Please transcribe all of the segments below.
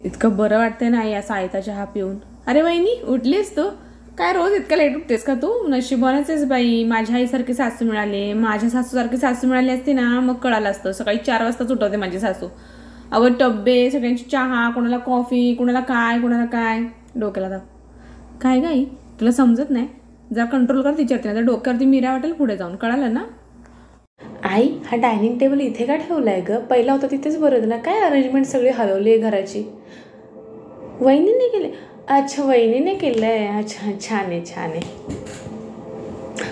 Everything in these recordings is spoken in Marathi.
इतकं बरं वाटतंय ना या सायता चहा पिऊन. अरे वहिनी, उठलीस तू? काय रोज इतकं लेट उठतेस का तू? नशिबानेच आहेस बाई, माझ्या आईसारखी सासू मिळाली. माझ्या सासूसारखी सासू मिळाली असती ना मग कळालं असतं. सकाळी 4 वाजताच उठवते माझी सासू. अगं डब्बे, सगळ्यांची चहा, कोणाला कॉफी, कोणाला काय कोणाला काय. डोक्याला ताप. काय गाई, तुला समजत नाही? जरा कंट्रोल कर तिच्यावरती, नाही तर डोक्यावरती मिऱ्या वाटेल पुढे जाऊन. कळालं ना? आई, हा डायनिंग टेबल इथे का ठेवलाय ग? पहिला होता तिथेच बरं होतं ना. काय अरेंजमेंट सगळी हलवली आहे घराची. वहिनीने केले? अच्छा, वहिनीने केलंय. अच्छा, छान आहे छान आहे.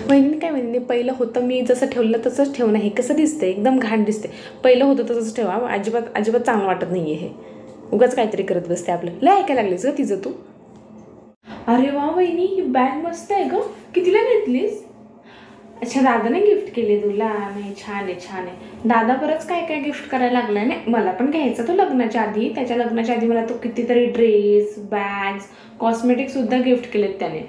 वहिनीने काय, वहिनीने पहिलं होतं मी जसं ठेवलं तसंच ठेवणं. हे कसं दिसतंय, एकदम घाण दिसते. पहिलं होतं तसंच ठेवा. अजिबात अजिबात चांगलं वाटत नाहीये हे. उगाच काहीतरी करत बसते आपलं. लय ऐकायला लागलीस ग तिचं तू. अरे वा वहिनी, ही बॅग मस्त आहे ग. कितीला घेतलीस? अच्छा, दादाने गिफ्ट केली तुला? नाही, छान आहे छान आहे. दादा बरंच काय काय गिफ्ट करायला लागलाय. नाही, मला पण घ्यायचा तो लग्नाच्या आधी. त्याच्या लग्नाच्या आधी मला तो कितीतरी ड्रेस, बॅग्स, कॉस्मेटिक सुद्धा गिफ्ट केलेत त्याने.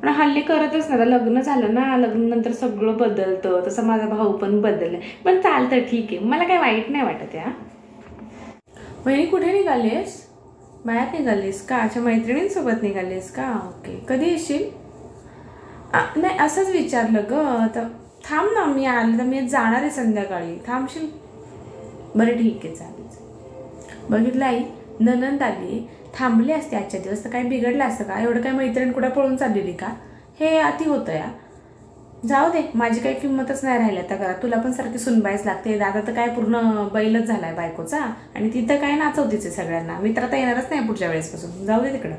पण हल्ली करतच नाही. लग्न झालं ना, लग्नानंतर सगळं बदलतं. तसं माझा भाऊ पण बदललाय. पण चालतं, ठीक आहे, मला काय वाईट नाही वाटत या. वहिनी, कुठे निघालीस? बाहेर निघालीस का? अच्छा, मैत्रिणींसोबत निघालीस का? ओके, कधी येशील? नाही, असंच विचारलं ग. तर थांब ना, मी आलं तर मी जाणार आहे संध्याकाळी. थांबशील? बरं, ठीक आहे, चालेल. बघितलं आई, ननंद आली, थांबली असते आजच्या दिवस तर काय बिघडलं असतं का? एवढं काय मैत्रीण कुठं पळून चाललेली का? हे अति होतं या. जाऊ दे, माझी काही किंमतच नाही राहिली आता घरात. तुला पण सारखी सुनबाईच लागते. दादा तर काय पूर्ण बैलच झालाय बायकोचा. आणि तिथं काय नाचवतीच आहे सगळ्यांना. मी तर आता येणारच नाही पुढच्या वेळेसपासून. जाऊ दे तिकडं.